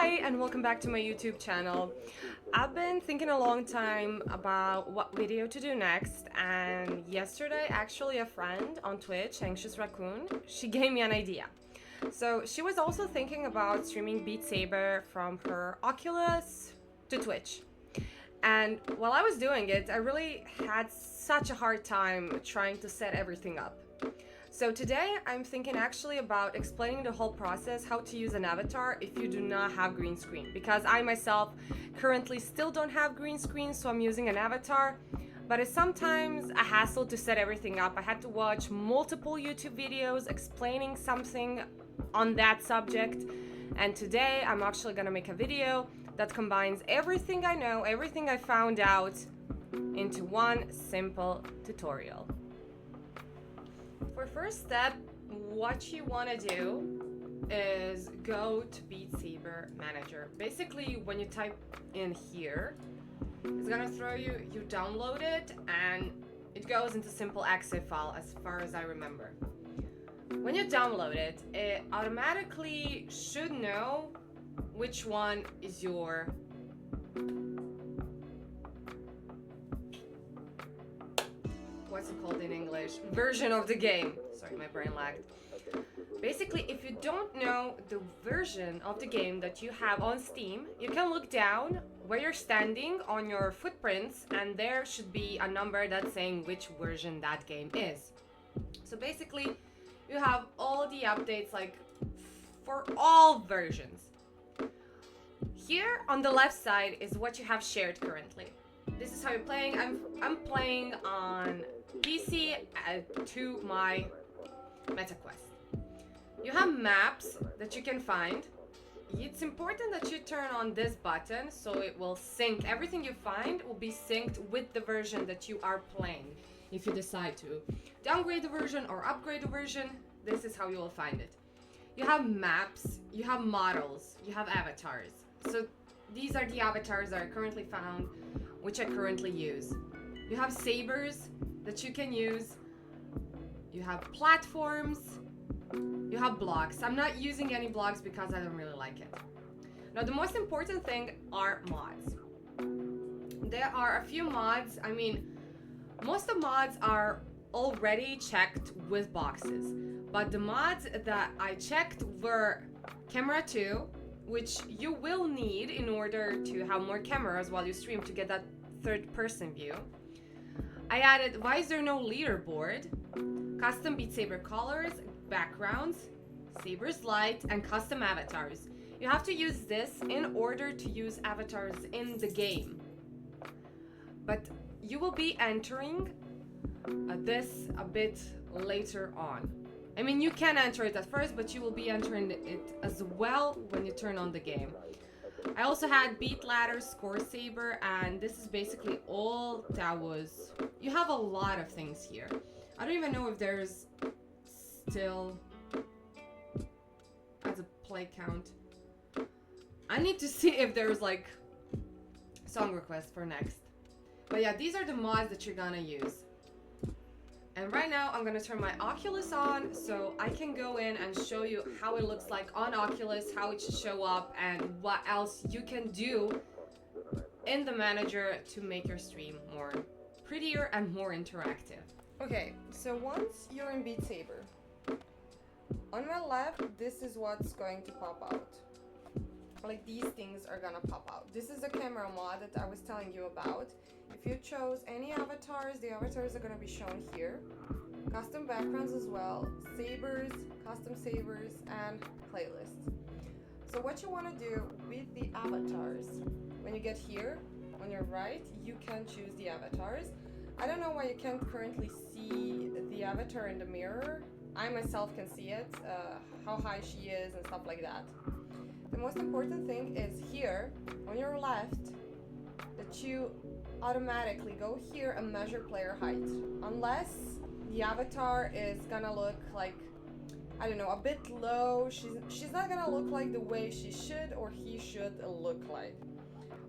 Hi and welcome back to my YouTube channel. I've been thinking a long time about what video to do next, and yesterday actually a friend on Twitch, Anxious Raccoon, she gave me an idea. So she was also thinking about streaming Beat Saber from her Oculus to Twitch. And while I was doing it, I really had such a hard time trying to set everything up. So today I'm thinking actually about explaining the whole process, how to use an avatar if you do not have green screen, because I myself currently still don't have green screen, so I'm using an avatar, but it's sometimes a hassle to set everything up. I had to watch multiple YouTube videos explaining something on that subject, and today I'm actually gonna make a video that combines everything I know, everything I found out into one simple tutorial. For first step, what you want to do is go to Beat Saber Manager. Basically, when you type in here, it's gonna throw you download it, and it goes into simple exe file as far as I remember. When you download it, it automatically should know which one is your what's it called in English? Version of the game. Sorry, my brain lagged. Basically, if you don't know the version of the game that you have on Steam, you can look down where you're standing on your footprints, and there should be a number that's saying which version that game is. So basically, you have all the updates, like for all versions. Here on the left side is what you have shared currently. This is how you're playing. I'm playing on PC to my MetaQuest. You have maps that you can find. It's important that you turn on this button so it will sync. Everything you find will be synced with the version that you are playing. If you decide to downgrade the version or upgrade the version, this is how you will find it. You have maps, you have models, you have avatars. So these are the avatars that are currently found, which I currently use. You have sabers that you can use. You have platforms. You have blocks. I'm not using any blocks because I don't really like it. Now, the most important thing are mods. There are a few mods. I mean, most of the mods are already checked with boxes, but the mods that I checked were Camera 2, which you will need in order to have more cameras while you stream to get that third-person view. I added Why is there no leaderboard, custom Beat Saber colors, backgrounds, Saber's light, and custom avatars. You have to use this in order to use avatars in the game. But you will be entering this a bit later on. I mean, you can enter it at first, but you will be entering it as well when you turn on the game. I also had Beat Ladder, Score Saber, and this is basically all that was. You have a lot of things here. I don't even know if there's still as a play count. I need to see if there's like song requests for next. But yeah, these are the mods that you're gonna use. And right now I'm gonna turn my Oculus on so I can go in and show you how it looks like on Oculus, how it should show up, and what else you can do in the manager to make your stream more prettier and more interactive. Okay, so once you're in Beat Saber, on my left, this is what's going to pop out. Like, these things are gonna pop out. This is the camera mod that I was telling you about. If you chose any avatars, the avatars are going to be shown here. Custom backgrounds as well, sabers, custom sabers, and playlists. So what you want to do with the avatars, when you get here, on your right, you can choose the avatars. I don't know why you can't currently see the avatar in the mirror. I myself can see it, how high she is and stuff like that. The most important thing is here, on your left, that you automatically go here and measure player height. Unless the avatar is gonna look like, I don't know, a bit low, she's not gonna look like the way she should or he should look like.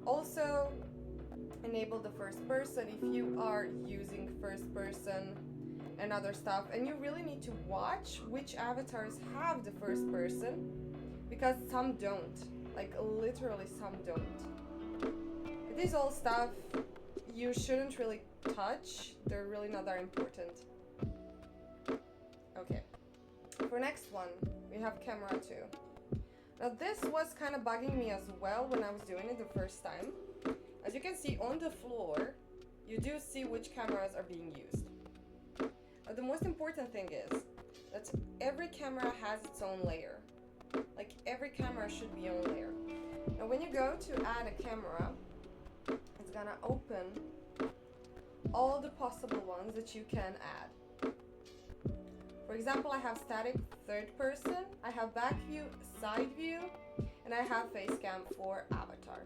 Also, enable the first person if you are using first person and other stuff, and you really need to watch which avatars have the first person because some don't. Like literally some don't. It is all stuff you shouldn't really touch. They're really not that important. Okay. For next one, we have camera 2. Now this was kind of bugging me as well when I was doing it the first time. As you can see on the floor, you do see which cameras are being used. Now the most important thing is that every camera has its own layer. Like every camera should be on layer. Now when you go to add a camera, it's gonna open all the possible ones that you can add. For example, I have static third person, I have back view, side view, and I have face cam for avatar.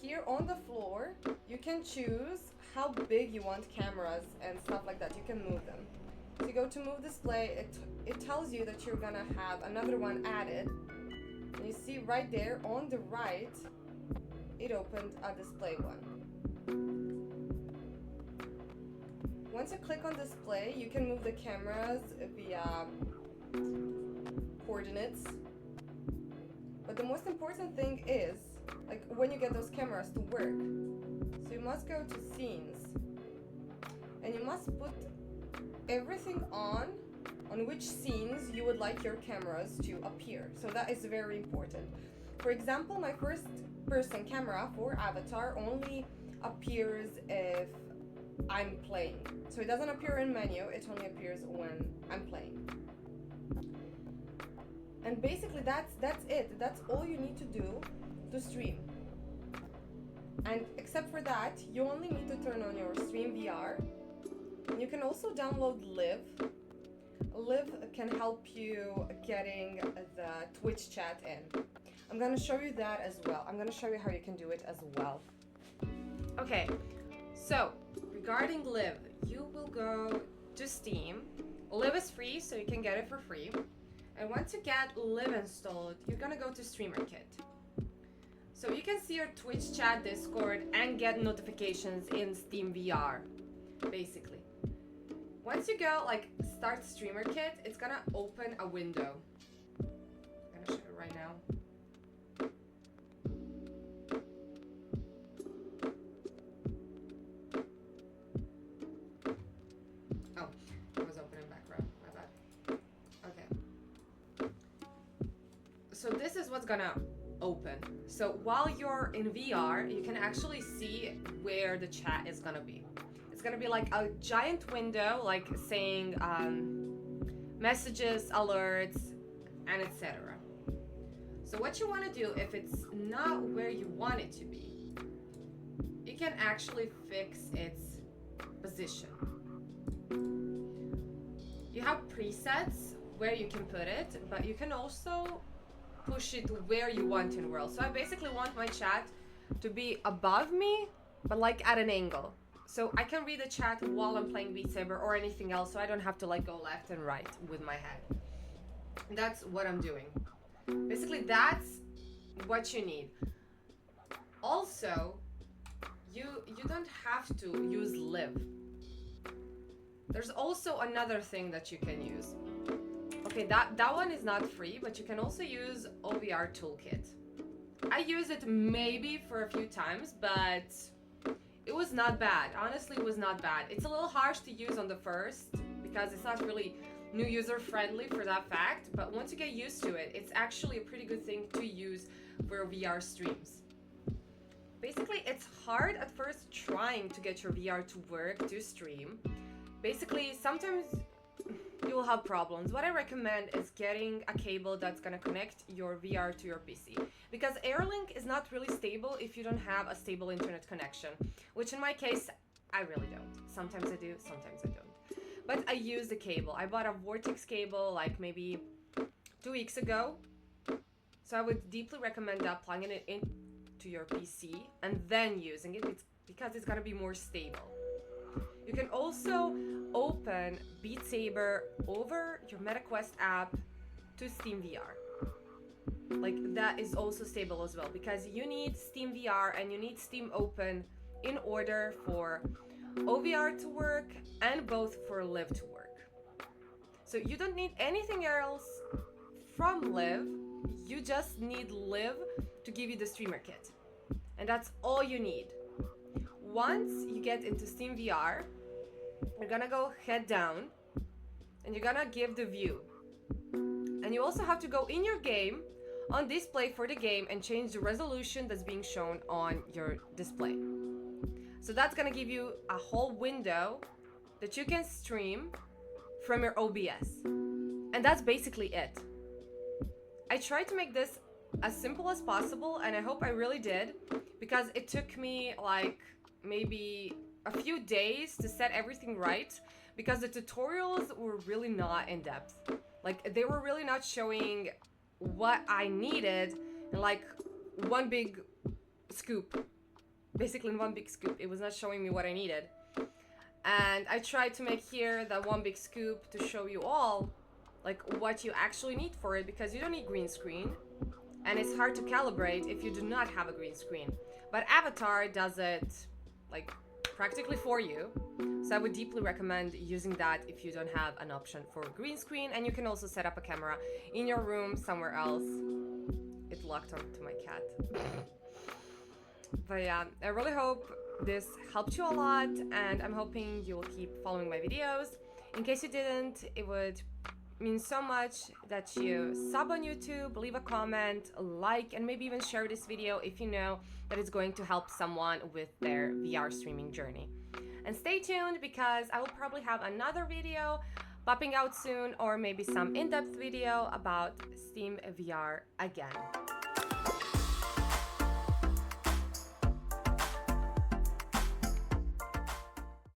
Here on the floor, you can choose how big you want cameras and stuff like that. You can move them. So you go to move display, it tells you that you're gonna have another one added. And you see right there on the right, it opened a display one. Once you click on display, you can move the cameras via coordinates. But the most important thing is, like when you get those cameras to work, so you must go to scenes and you must put everything on which scenes you would like your cameras to appear. So that is very important. For example, my first person camera for avatar only appears if I'm playing. So it doesn't appear in menu, it only appears when I'm playing. And basically that's it. That's all you need to do to stream. And except for that, you only need to turn on your Stream VR. You can also download Live. Live can help you getting the Twitch chat in. I'm gonna show you that as well. I'm gonna show you how you can do it as well. Okay, so regarding Live, you will go to Steam. Live is free, so you can get it for free. And once you get Live installed, you're gonna go to Streamer Kit. So you can see your Twitch chat, Discord, and get notifications in Steam VR, basically. Once you go, like, start Streamer Kit, it's gonna open a window. I'm gonna show you right now. Oh, it was open in background, my bad. Okay. So this is what's gonna open. So while you're in VR, you can actually see where the chat is gonna be. It's gonna be like a giant window, like saying messages, alerts, and etc. So what you want to do, if it's not where you want it to be, you can actually fix its position. You have presets where you can put it, but you can also push it where you want in world. So I basically want my chat to be above me, but like at an angle. So I can read the chat while I'm playing Beat Saber or anything else, so I don't have to like go left and right with my head. That's what I'm doing. Basically, that's what you need. Also, you don't have to use Live. There's also another thing that you can use. Okay, that one is not free, but you can also use OVR Toolkit. I use it maybe for a few times, but it was not bad. Honestly, it was not bad. It's a little harsh to use on the first because it's not really new user friendly for that fact, but once you get used to it, it's actually a pretty good thing to use for VR streams. Basically, it's hard at first trying to get your VR to work to stream. Basically, sometimes you will have problems. What I recommend is getting a cable that's gonna connect your VR to your PC, because Airlink is not really stable if you don't have a stable internet connection, which in my case, I really don't. Sometimes I do, sometimes I don't. But I use the cable. I bought a Vortex cable like maybe 2 weeks ago. So I would deeply recommend that, plugging it into your PC and then using it, because it's gonna be more stable. You can also open Beat Saber over your MetaQuest app to Steam VR. Like, that is also stable as well, because you need Steam VR and you need Steam Open in order for OVR to work and both for Live to work. So you don't need anything else from Live you just need Live to give you the streamer kit. And that's all you need. Once you get into Steam VR, you're gonna go head down and you're gonna give the view. And you also have to go in your game on display for the game and change the resolution that's being shown on your display. So that's gonna give you a whole window that you can stream from your OBS. And that's basically it. I tried to make this as simple as possible, and I hope I really did, because it took me like maybe a few days to set everything right, because the tutorials were really not in depth. Like, they were really not showing what I needed in like one big scoop. Basically in one big scoop. It was not showing me what I needed. And I tried to make here that one big scoop to show you all like what you actually need for it, because you don't need green screen. And it's hard to calibrate if you do not have a green screen. But Avatar does it like practically for you. So I would deeply recommend using that if you don't have an option for green screen. And you can also set up a camera in your room somewhere else. It locked onto my cat. But yeah, I really hope this helped you a lot, and I'm hoping you will keep following my videos. In case you didn't, it would mean so much that you sub on YouTube, leave a comment, like, and maybe even share this video if you know that it's going to help someone with their VR streaming journey. And stay tuned, because I will probably have another video popping out soon, or maybe some in-depth video about Steam VR again.